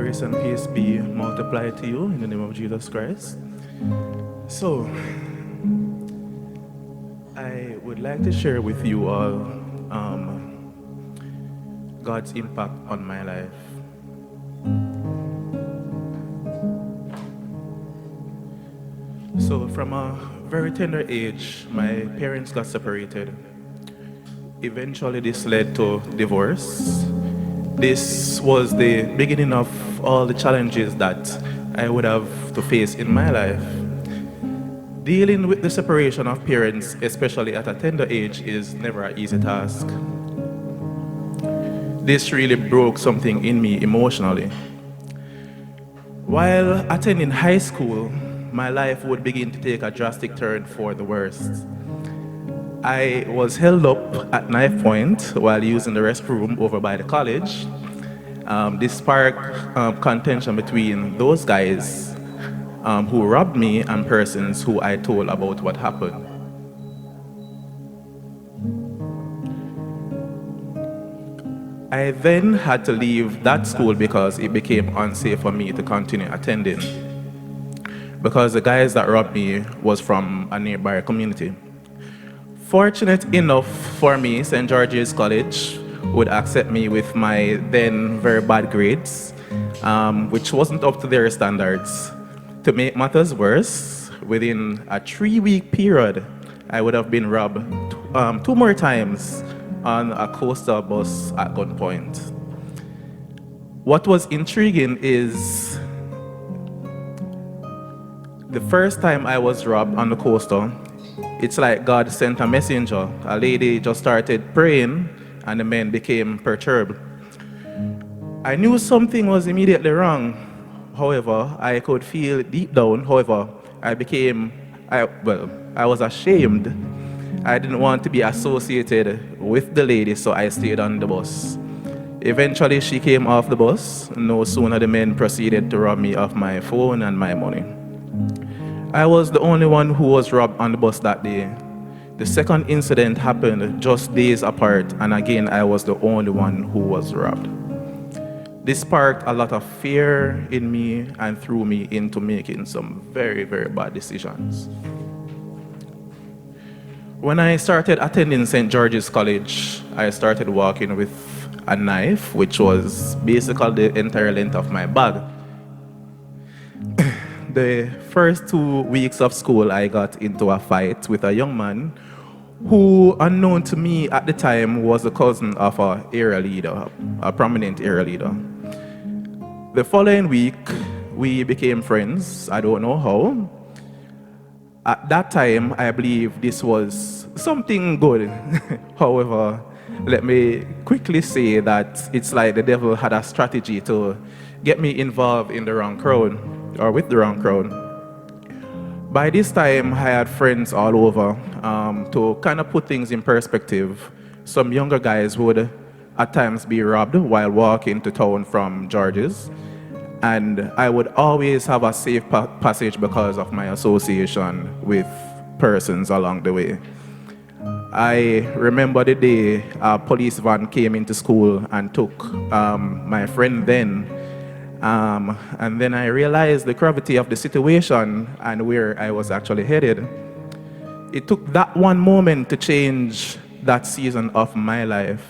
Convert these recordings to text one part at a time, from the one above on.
Grace and peace be multiplied to you in the name of Jesus Christ. So, I would like to share with you all God's impact on my life. So, from a very tender age, my parents got separated. Eventually, this led to divorce. This was the beginning of all the challenges that I would have to face in my life. Dealing with the separation of parents, especially at a tender age, is never an easy task. This really broke something in me emotionally. While attending high school, my life would begin to take a drastic turn for the worst. I was held up at knife point while using the restroom over by the college. This sparked contention between those guys who robbed me and persons who I told about what happened. I then had to leave that school because it became unsafe for me to continue attending, because the guys that robbed me was from a nearby community. Fortunate enough for me, St. George's College would accept me with my then very bad grades, which wasn't up to their standards. To make matters worse, within a 3-week period, I would have been robbed 2 more times on a coastal bus at gunpoint. What was intriguing is the first time I was robbed on the coastal, it's like God sent a messenger. A lady just started praying and the men became perturbed. I knew something was immediately wrong. However, I could feel deep down. However, I was ashamed. I didn't want to be associated with the lady, so I stayed on the bus. Eventually, she came off the bus. No sooner the men proceeded to rob me of my phone and my money. I was the only one who was robbed on the bus that day. The second incident happened just days apart, and again, I was the only one who was robbed. This sparked a lot of fear in me and threw me into making some very, very bad decisions. When I started attending St. George's College, I started walking with a knife, which was basically the entire length of my bag. The first 2 weeks of school, I got into a fight with a young man who, unknown to me at the time, was a cousin of a area leader, a prominent area leader. The following week, we became friends. I don't know how. At that time, I believe this was something good. However, let me quickly say that it's like the devil had a strategy to get me involved in the wrong crowd, or with the wrong crowd. By this time, I had friends all over. To kind of put things in perspective, some younger guys would at times be robbed while walking to town from George's, and I would always have a safe passage because of my association with persons along the way. I remember the day a police van came into school and took my friend then. And then I realized the gravity of the situation and where I was actually headed. It took that one moment to change that season of my life.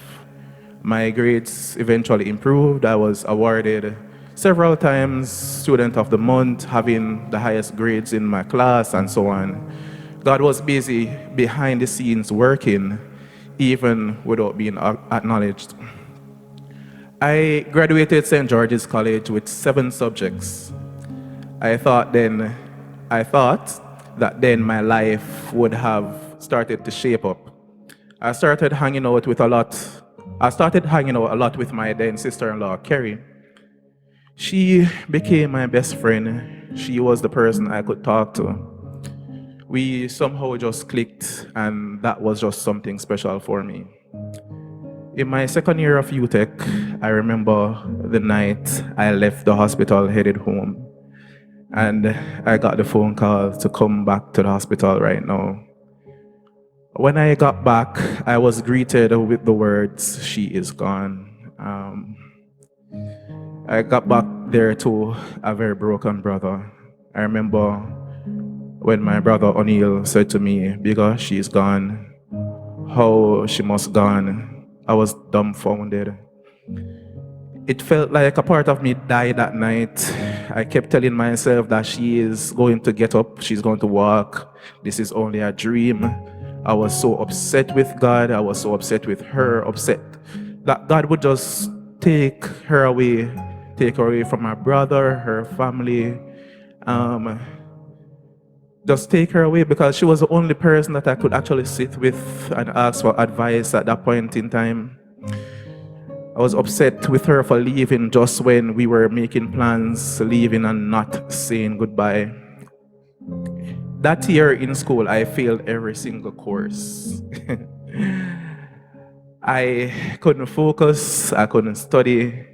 My grades eventually improved. I was awarded several times Student of the Month, having the highest grades in my class and so on. God was busy behind the scenes working, even without being acknowledged. I graduated St. George's College with 7 subjects. I thought that then my life would have started to shape up. I started hanging out a lot with my then sister-in-law, Kerry. She became my best friend. She was the person I could talk to. We somehow just clicked, and that was just something special for me. In my second year of UTech, I remember the night I left the hospital headed home, and I got the phone call to come back to the hospital right now. When I got back, I was greeted with the words, "She is gone." I got back there to a very broken brother. I remember when my brother O'Neill said to me, "Bigger, she's gone. How she must gone." I was dumbfounded. It felt like a part of me died that night. I kept telling myself that she is going to get up, she's going to walk. This is only a dream. I was so upset with God. I was so upset with her, upset that God would just take her away from my brother, her family. Um, just take her away because she was the only person that I could actually sit with and ask for advice at that point in time. I was upset with her for leaving just when we were making plans, leaving and not saying goodbye. That year in school, I failed every single course. I couldn't focus, I couldn't study.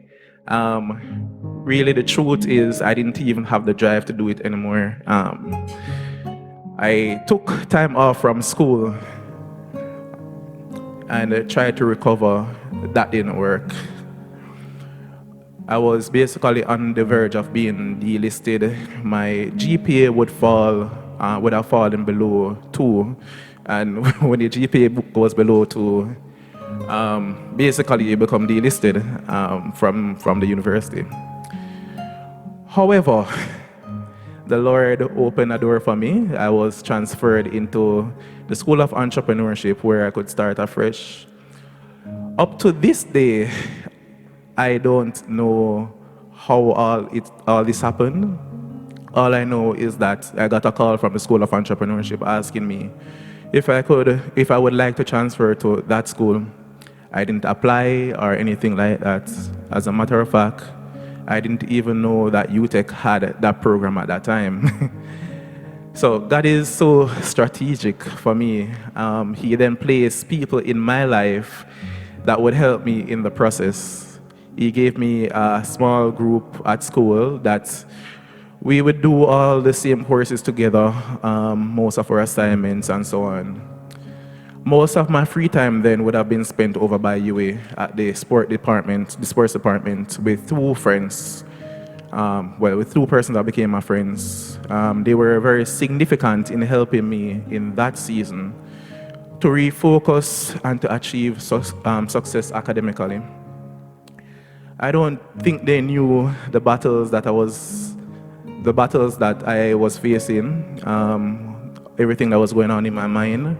Really, the truth is, I didn't even have the drive to do it anymore. I took time off from school and tried to recover. That didn't work. I was basically on the verge of being delisted. My GPA would have fallen below 2. And when the GPA goes below 2, basically you become delisted from the university. However, the Lord opened a door for me. I was transferred into the School of Entrepreneurship where I could start afresh. Up to this day, I don't know how all this happened. All I know is that I got a call from the School of Entrepreneurship asking me if I would like to transfer to that school. I didn't apply or anything like that. As a matter of fact, I didn't even know that UTech had that program at that time. So God is so strategic for me. He then placed people in my life that would help me in the process. He gave me a small group at school that we would do all the same courses together, most of our assignments and so on. Most of my free time then would have been spent over by UA at the sports department, with two friends. With two persons that became my friends. They were very significant in helping me in that season to refocus and to achieve success academically. I don't think they knew the battles that I was facing, everything that was going on in my mind.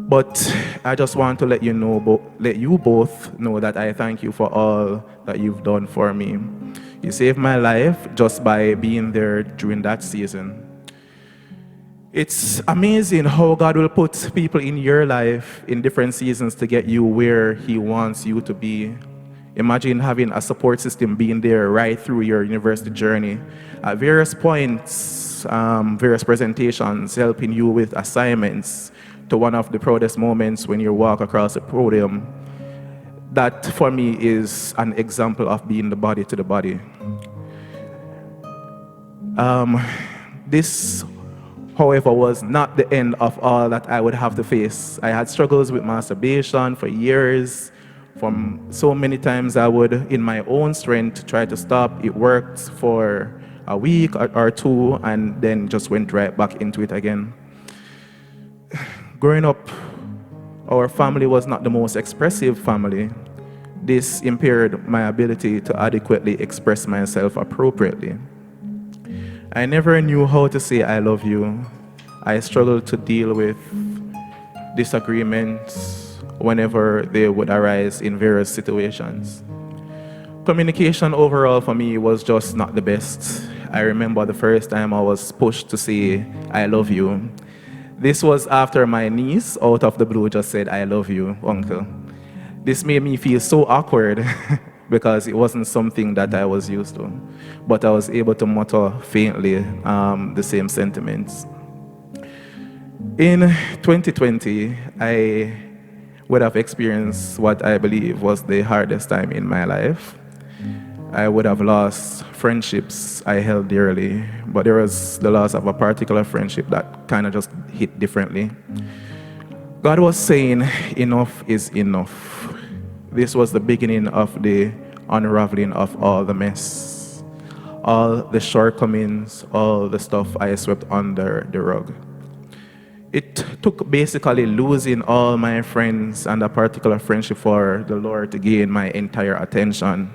But I just want to let you both know that I thank you for all that you've done for me. You saved my life just by being there during that season. It's amazing how God will put people in your life in different seasons to get you where He wants you to be. Imagine having a support system being there right through your university journey. At various points, various presentations, helping you with assignments, to one of the proudest moments when you walk across the podium. That for me is an example of being the body to the body. This, however, was not the end of all that I would have to face. I had struggles with masturbation for years. From so many times I would, in my own strength, try to stop. It worked for a week or two and then just went right back into it again. Growing up, our family was not the most expressive family. This impaired my ability to adequately express myself appropriately. I never knew how to say I love you. I struggled to deal with disagreements whenever they would arise in various situations. Communication overall for me was just not the best. I remember the first time I was pushed to say I love you. This was after my niece, out of the blue, just said, "I love you, uncle." This made me feel so awkward because it wasn't something that I was used to. But I was able to mutter faintly the same sentiments. In 2020, I would have experienced what I believe was the hardest time in my life. I would have lost friendships I held dearly, but there was the loss of a particular friendship that kind of just hit differently. God was saying, enough is enough. This was the beginning of the unraveling of all the mess, all the shortcomings, all the stuff I swept under the rug. It took basically losing all my friends and a particular friendship for the Lord to gain my entire attention.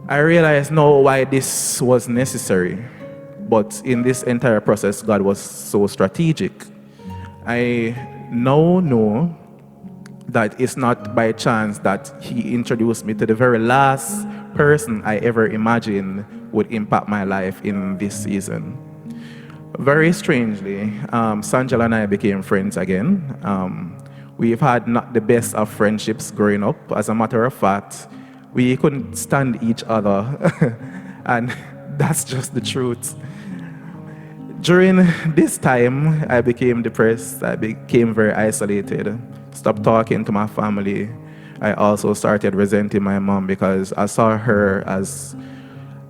I realized now why this was necessary, but in this entire process, God was so strategic. I now know that it's not by chance that He introduced me to the very last person I ever imagined would impact my life in this season. Very strangely, Sanjal and I became friends again. We've had not the best of friendships growing up. As a matter of fact, we couldn't stand each other, and that's just the truth. During this time, I became depressed. I became very isolated. Stopped talking to my family. I also started resenting my mom because I saw her as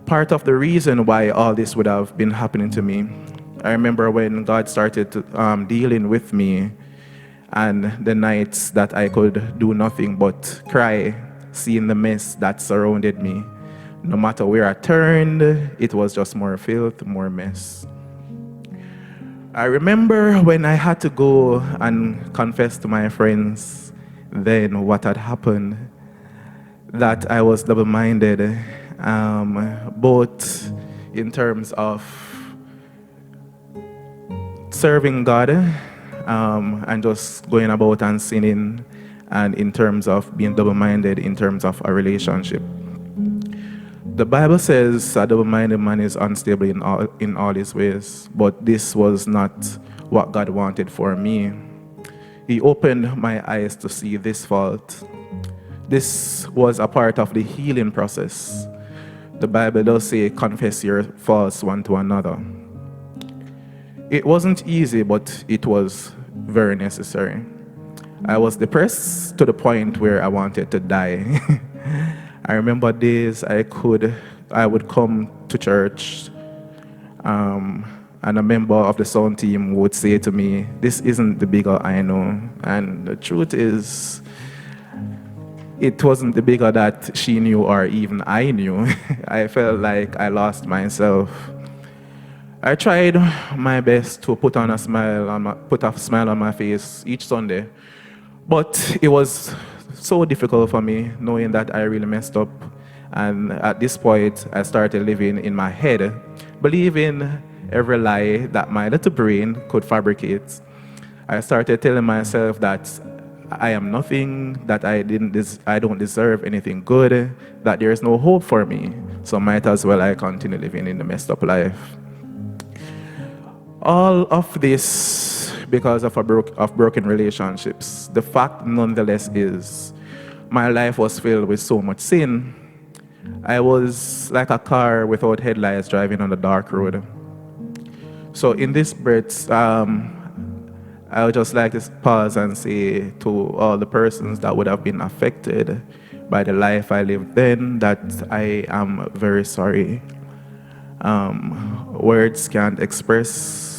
part of the reason why all this would have been happening to me. I remember when God started dealing with me, and the nights that I could do nothing but cry, seeing the mess that surrounded me. No matter where I turned, it was just more filth, more mess. I remember when I had to go and confess to my friends then what had happened, that I was double-minded, both in terms of serving God and just going about and sinning, and in terms of being double-minded in terms of a relationship. The Bible says a double-minded man is unstable in all his ways, but this was not what God wanted for me. He opened my eyes to see this fault. This was a part of the healing process. The Bible does say, confess your faults one to another. It wasn't easy, but it was very necessary. I was depressed to the point where I wanted to die. I remember days I would come to church, and a member of the sound team would say to me, "This isn't the bigger I know." And the truth is, it wasn't the bigger that she knew or even I knew. I felt like I lost myself. I tried my best to put a smile on my face each Sunday, but it was so difficult for me knowing that I really messed up. And at this point, I started living in my head, believing every lie that my little brain could fabricate. I started telling myself that I am nothing, that I don't deserve anything good, that there is no hope for me. So might as well I continue living in the messed up life. All of this because of broken relationships. The fact, nonetheless, is my life was filled with so much sin. I was like a car without headlights driving on the dark road. So in this breath, I would just like to pause and say to all the persons that would have been affected by the life I lived then, that I am very sorry. Words can't express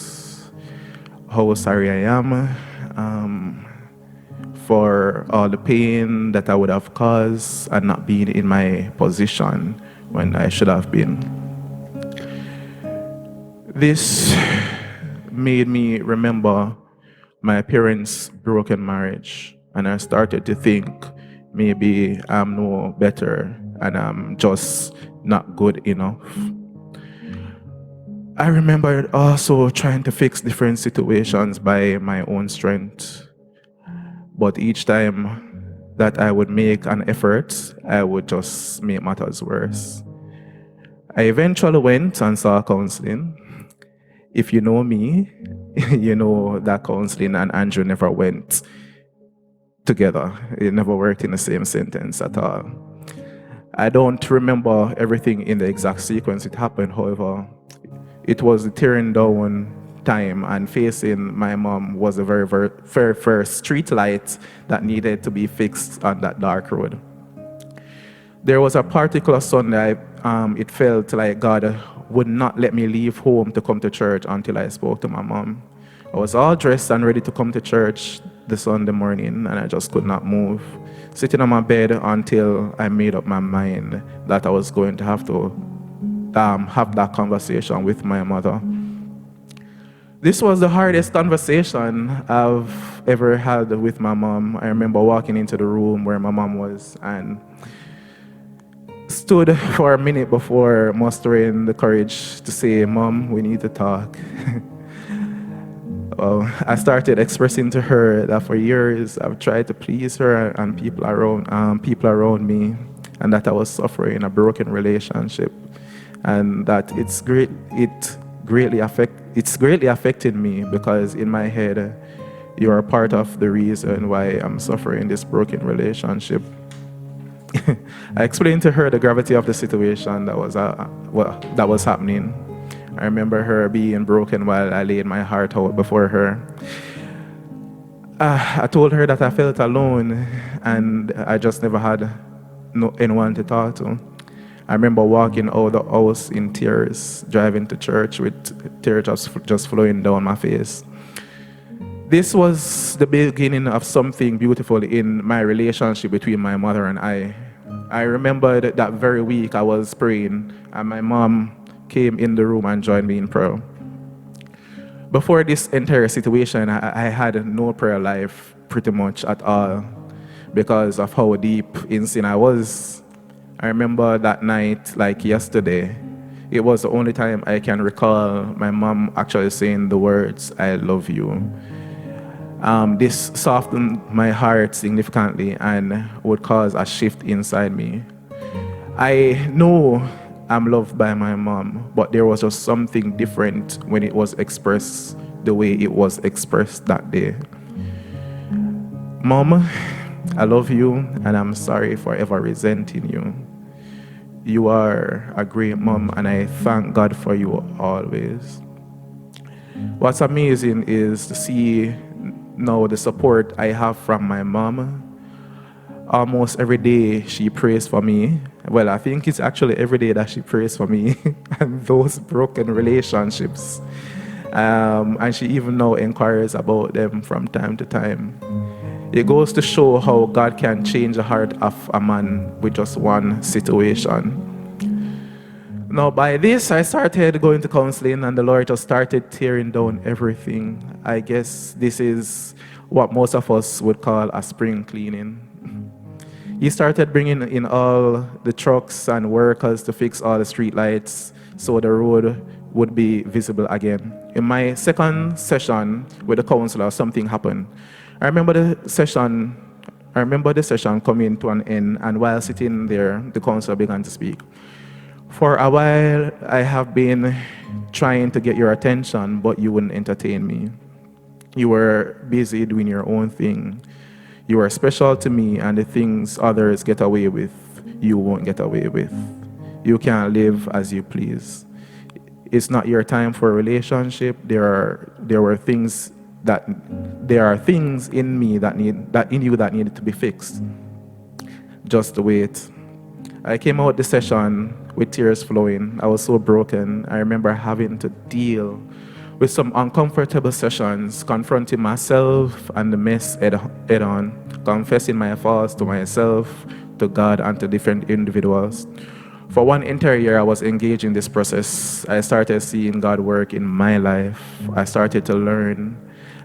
how sorry I am for all the pain that I would have caused and not being in my position when I should have been. This made me remember my parents' broken marriage, and I started to think maybe I'm no better and I'm just not good enough. I remember also trying to fix different situations by my own strength, but each time that I would make an effort, I would just make matters worse. I eventually went and saw counseling. If you know me, you know that counseling and Andrew never went together. It never worked in the same sentence at all. I don't remember everything in the exact sequence it happened, however, it was the tearing down time, and facing my mom was the very first street light that needed to be fixed on that dark road. There was a particular Sunday, it felt like God would not let me leave home to come to church until I spoke to my mom. I was all dressed and ready to come to church the Sunday morning, and I just could not move. Sitting on my bed until I made up my mind that I was going to have that conversation with my mother. This was the hardest conversation I've ever had with my mom. I remember walking into the room where my mom was and stood for a minute before mustering the courage to say, "Mom, we need to talk." Well, I started expressing to her that for years I've tried to please her and people around me, and that I was suffering a broken relationship, and that it's greatly affected me, because in my head, you are part of the reason why I'm suffering this broken relationship. I explained to her the gravity of the situation that was happening. I remember her being broken while I laid my heart out before her. I told her that I felt alone and I just never had anyone to talk to. I remember walking out the house in tears, driving to church with tears just flowing down my face. This was the beginning of something beautiful in my relationship between my mother and I. I remember that very week I was praying and my mom came in the room and joined me in prayer. Before this entire situation, I had no prayer life pretty much at all because of how deep in sin I was. I remember that night like yesterday. It was the only time I can recall my mom actually saying the words, "I love you." This softened my heart significantly and would cause a shift inside me. I know I'm loved by my mom, but there was just something different when it was expressed the way it was expressed that day. Mom, I love you and I'm sorry for ever resenting you. You are a great mom and I thank God for you always. What's amazing is to see now the support I have from my mom. Almost every day she prays for me. Well, I think it's actually every day that she prays for me and those broken relationships. And she even now inquires about them from time to time. It goes to show how God can change the heart of a man with just one situation. Now, by this, I started going to counseling and the Lord just started tearing down everything. I guess this is what most of us would call a spring cleaning. He started bringing in all the trucks and workers to fix all the street lights so the road would be visible again. In my second session with the counselor, something happened. I remember the session coming to an end, and while sitting there, the counselor began to speak. For a while, I have been trying to get your attention, but you wouldn't entertain me. You were busy doing your own thing. You are special to me, and the things others get away with, you won't get away with. You can't live as you please. It's not your time for a relationship. There are things in me that needed to be fixed. Just wait. I came out the session with tears flowing. I was so broken. I remember having to deal with some uncomfortable sessions, confronting myself and the mess head on, confessing my faults to myself, to God, and to different individuals. For one entire year, I was engaged in this process. I started seeing God work in my life. I started to learn.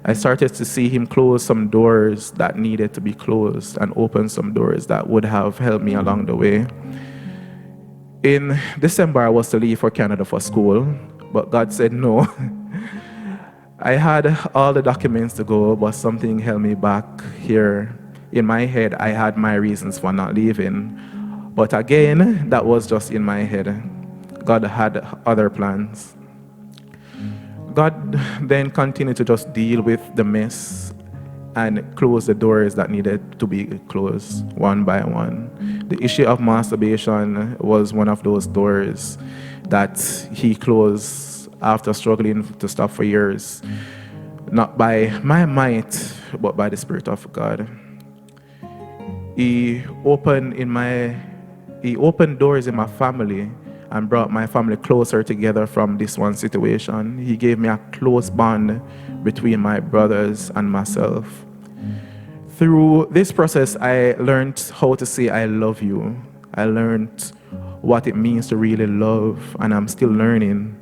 I started to see Him close some doors that needed to be closed and open some doors that would have helped me along the way. In December, I was to leave for Canada for school, but God said no. I had all the documents to go, but something held me back here. In my head, I had my reasons for not leaving. But again, that was just in my head. God had other plans. God then continued to just deal with the mess and close the doors that needed to be closed one by one. The issue of masturbation was one of those doors that He closed after struggling to stop for years, not by my might, but by the Spirit of God. He opened doors in my family and brought my family closer together from this one situation. He gave me a close bond between my brothers and myself. Through this process, I learned how to say I love you. I learned what it means to really love, and I'm still learning.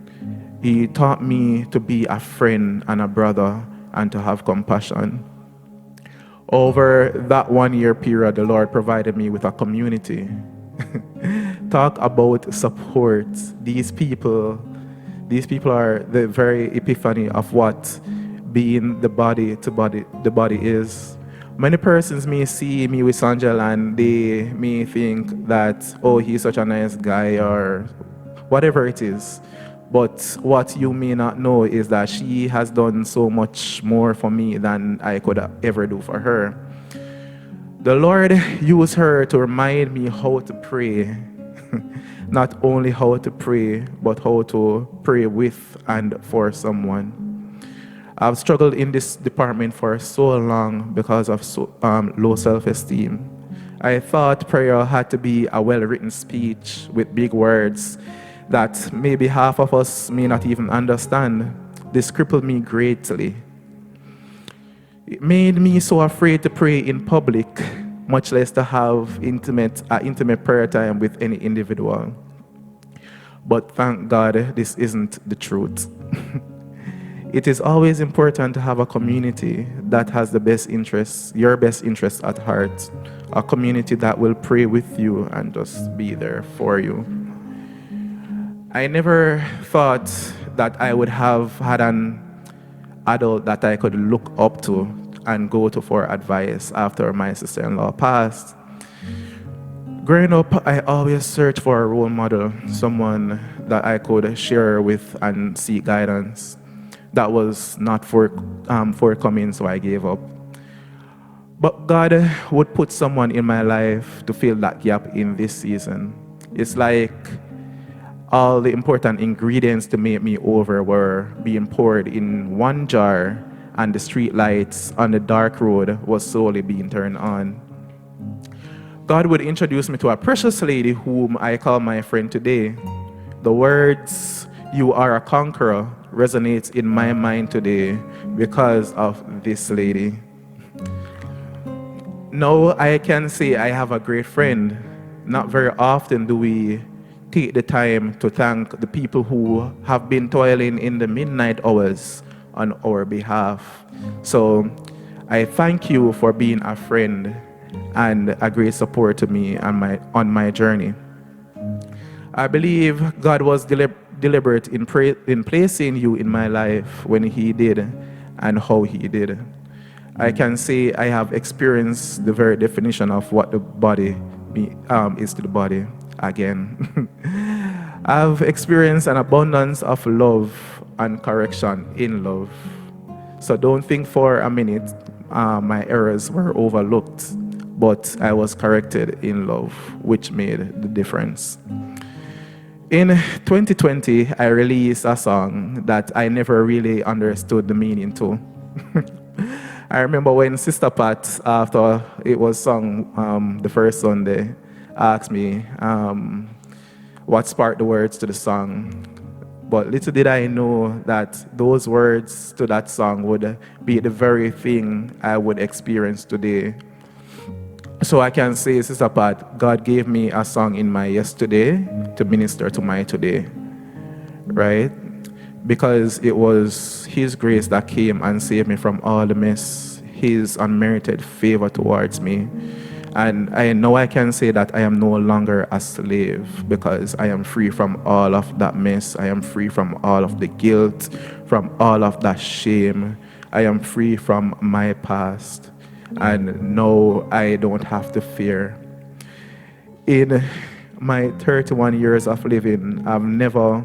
He taught me to be a friend and a brother and to have compassion. Over that 1 year period, the Lord provided me with a community. Talk about support. These people are the very epiphany of what being the body is. Many persons may see me with Sanjel and they may think that, oh, he's such a nice guy or whatever it is. But what you may not know is that she has done so much more for me than I could ever do for her. The Lord used her to remind me how to pray. Not only how to pray, but how to pray with and for someone. I've struggled in this department for so long because of low self-esteem. I thought prayer had to be a well-written speech with big words that maybe half of us may not even understand. This crippled me greatly. It made me so afraid to pray in public, much less to have intimate prayer time with any individual. But thank God, this isn't the truth. It is always important to have a community that has the best interests, your best interests at heart. A community that will pray with you and just be there for you. I never thought that I would have had an adult that I could look up to and go to for advice after my sister-in-law passed. Growing up, I always searched for a role model, someone that I could share with and seek guidance. That was not forthcoming, so I gave up. But God would put someone in my life to fill that gap in this season. It's like all the important ingredients to make me over were being poured in one jar, and the street lights on the dark road was slowly being turned on. God would introduce me to a precious lady whom I call my friend today. The words, "You are a conqueror," resonates in my mind today because of this lady. Now I can say I have a great friend. Not very often do we take the time to thank the people who have been toiling in the midnight hours on our behalf. So I thank you for being a friend and a great support to me on my journey. I believe God was deliberate in placing you in my life when He did and how He did. I can say I have experienced the very definition of what the body is to the body again. I've experienced an abundance of love and correction in love. So don't think for a minute my errors were overlooked, but I was corrected in love, which made the difference. In 2020, I released a song that I never really understood the meaning to. I remember when Sister Pat, after it was sung the first Sunday, asked me what sparked the words to the song. But little did I know that those words to that song would be the very thing I would experience today. So I can say, Sister Pat, God gave me a song in my yesterday to minister to my today, right? Because it was His grace that came and saved me from all the mess, His unmerited favor towards me. And I know I can say that I am no longer a slave because I am free from all of that mess. I am free from all of the guilt, from all of that shame. I am free from my past. And no, I don't have to fear. In my 31 years of living, I've never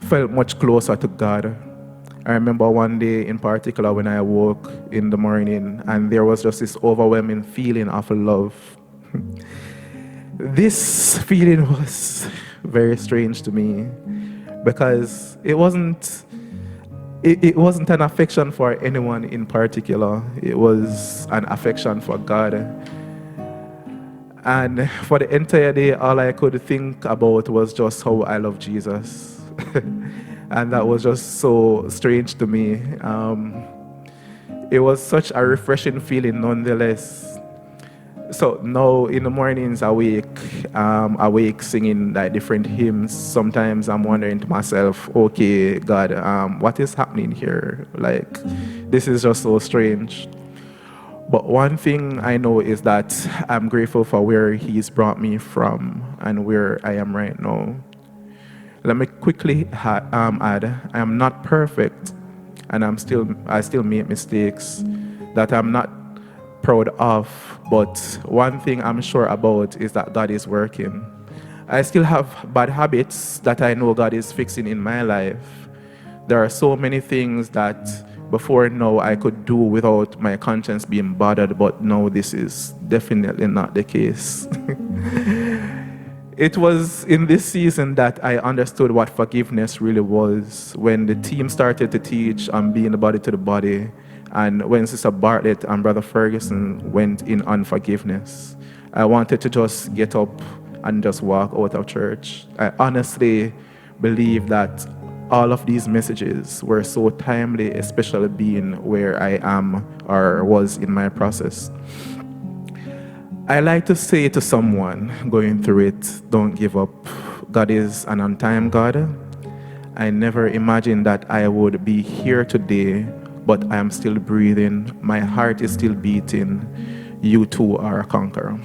felt much closer to God. I remember one day in particular when I woke in the morning and there was just this overwhelming feeling of love. This feeling was very strange to me because it wasn't an affection for anyone in particular. It was an affection for God. And for the entire day, all I could think about was just how I love Jesus. And that was just so strange to me. It was such a refreshing feeling nonetheless. So now in the mornings awake singing like different hymns. Sometimes I'm wondering to myself, okay, God, what is happening here? Like, this is just so strange. But one thing I know is that I'm grateful for where He's brought me from and where I am right now. Let me quickly add, I am not perfect, and I still make mistakes that I'm not proud of. But one thing I'm sure about is that God is working. I still have bad habits that I know God is fixing in my life. There are so many things that before now I could do without my conscience being bothered, but now this is definitely not the case. It was in this season that I understood what forgiveness really was. When the team started to teach on being the body to the body, and when Sister Bartlett and Brother Ferguson went in unforgiveness, I wanted to just get up and just walk out of church. I honestly believe that all of these messages were so timely, especially being where I am or was in my process. I like to say to someone going through it, don't give up. God is an on-time God. I never imagined that I would be here today, but I am still breathing. My heart is still beating. You too are a conqueror.